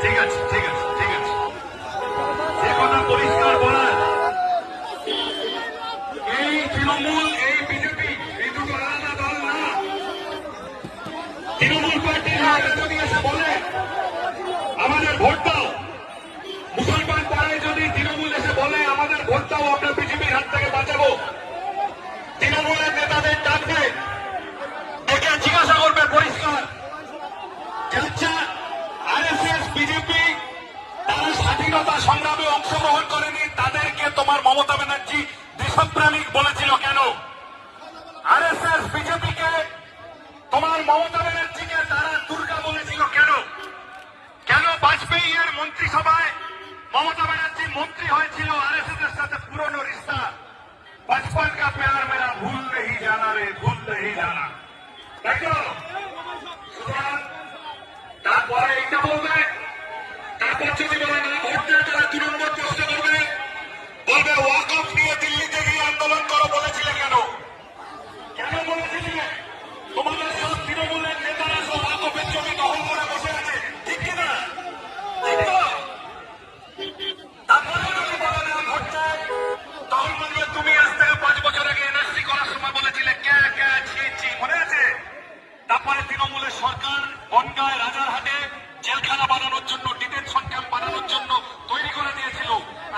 ঠিক আছে, ঠিক আছে, ঠিক আছে, যে কথা পরিষ্কার বলার, এই তৃণমূল, এই বিজেপি, এই দুটো আলাদা দল না। তৃণমূল পার্টির লোকেরা যদি এসে বলে আমাদের ভোট দাও, মুসলমান পাড়ায় যদি তৃণমূল এসে বলে আমাদের ভোট দাও, আমরা বিজেপির হাত থেকে বাঁচাবো, তৃণমূলের নেতাদের ডাকবে, ডেকে জিজ্ঞাসা করবে পরিষ্কার, আচ্ছা আরএসএস বিজেপি তারা স্বাধীনতা সংগ্রামে অংশগ্রহণ করেনি, তাদেরকে তোমার মমতা ব্যানার্জি দেশপ্রেমিক বলেছিল কেন? আরএসএস বিজেপিকে তোমার মমতা ব্যানার্জিকে তারা দুর্গা বলেছিল কেন? কেন বাজপেয়ী এর মন্ত্রিসভায় মমতা ব্যানার্জি মন্ত্রী হয়েছিল আরএসএস এর সাথে পুরনো রিশ্তা? बचपन का प्यार मेरा भूल नहीं जाना रे, भूल नहीं जाना, তাই তো? তারপরে এইটা বলবে, তারপর যদি বলে না ভোট দিয়ে তারা 2 নম্বর প্রশ্ন করবে, বলবে ওয়াকফ নিয়ে দিল্লিতে গিয়ে আন্দোলন করো বলেছিলে কেন? কেন বলেছিল?